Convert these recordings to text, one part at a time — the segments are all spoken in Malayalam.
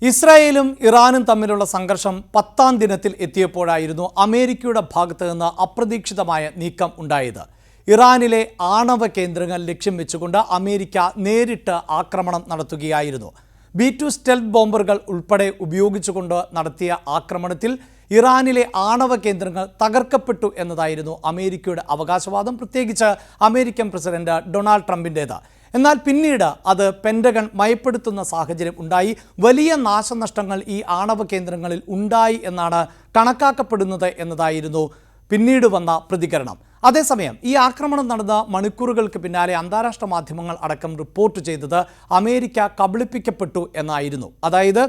ഇസ്രായേലും ഇറാനും തമ്മിലുള്ള സംഘർഷം 10ാം ദിനത്തിൽ എത്തിയപ്പോഴായിരുന്നു അമേരിക്കയുടെ ഭാഗത്ത് നിന്ന് അപ്രതീക്ഷിതമായ നീക്കം ഉണ്ടായത്. ഇറാനിലെ ആണവ കേന്ദ്രങ്ങൾ ലക്ഷ്യം വെച്ചുകൊണ്ട് അമേരിക്ക നേരിട്ട് ആക്രമണം നടത്തുകയായിരുന്നു. B-2 സ്റ്റെൽത്ത് ബോംബറുകൾ ഉൾപ്പെടെ ഉപയോഗിച്ചുകൊണ്ട് നടത്തിയ ആക്രമണത്തിൽ ഇറാനിലെ ആണവ കേന്ദ്രങ്ങൾ തകർക്കപ്പെട്ടു എന്നതായിരുന്നു അമേരിക്കയുടെ അവകാശവാദം, പ്രത്യേകിച്ച് അമേരിക്കൻ പ്രസിഡന്റ് ഡൊണാൾഡ് ട്രംപിൻ്റേത്. എന്നാൽ പിന്നീട് അത് പെൻറ്റഗൺ മയപ്പെടുത്തുന്ന സാഹചര്യം ഉണ്ടായി. വലിയ നാശനഷ്ടങ്ങൾ ഈ ആണവ കേന്ദ്രങ്ങളിൽ ഉണ്ടായി എന്നാണ് കണക്കാക്കപ്പെടുന്നത് എന്നതായിരുന്നു പിന്നീട് വന്ന പ്രതികരണം. അതേസമയം ഈ ആക്രമണം നടന്ന മണിക്കൂറുകൾക്ക് പിന്നാലെ അന്താരാഷ്ട്ര മാധ്യമങ്ങൾ അടക്കം റിപ്പോർട്ട് ചെയ്തത് അമേരിക്ക കബളിപ്പിക്കപ്പെട്ടു എന്നായിരുന്നു. അതായത്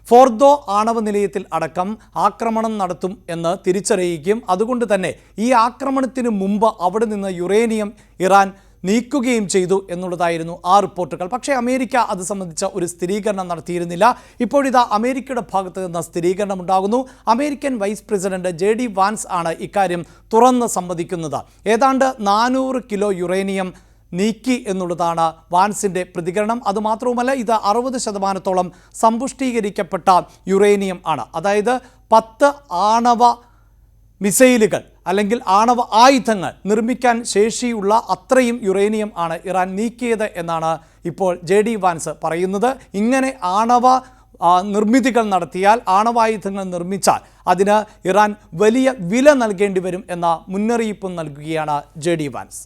ഫോർദോ ആണവ നിലയത്തിൽ അടക്കം ആക്രമണം നടത്തും എന്ന് തിരിച്ചറിയുകയും അതുകൊണ്ട് തന്നെ ഈ ആക്രമണത്തിന് മുമ്പ് അവിടെ നിന്ന് യുറേനിയം ഇറാൻ നീക്കുകയും ചെയ്തു എന്നുള്ളതായിരുന്നു ആ റിപ്പോർട്ടുകൾ. പക്ഷേ അമേരിക്ക അത് സംബന്ധിച്ച ഒരു സ്ഥിരീകരണം നടത്തിയിരുന്നില്ല. ഇപ്പോഴിതാ അമേരിക്കയുടെ ഭാഗത്ത് നിന്ന് സ്ഥിരീകരണം ഉണ്ടാകുന്നു. American vice president JD Vance ആണ് ഇക്കാര്യം തുറന്ന് സമ്മതിക്കുന്നത്. ഏതാണ്ട് 400 കിലോ യുറേനിയം നീക്കി എന്നുള്ളതാണ് വാൻസിൻ്റെ പ്രതികരണം. അതുമാത്രവുമല്ല, ഇത് 60% സമ്പുഷ്ടീകരിക്കപ്പെട്ട യുറേനിയം ആണ്. അതായത് 10 ആണവ മിസൈലുകൾ അല്ലെങ്കിൽ ആണവ ആയുധങ്ങൾ നിർമ്മിക്കാൻ ശേഷിയുള്ള അത്രയും യുറേനിയം ആണ് ഇറാൻ നീക്കിയത് എന്നാണ് ഇപ്പോൾ JD വാൻസ് പറയുന്നത്. ഇങ്ങനെ ആണവ നിർമ്മിതികൾ നടത്തിയാൽ, ആണവായുധങ്ങൾ നിർമ്മിച്ചാൽ അതിന് ഇറാൻ വലിയ വില നൽകേണ്ടി വരും എന്ന മുന്നറിയിപ്പും നൽകുകയാണ് JD വാൻസ്.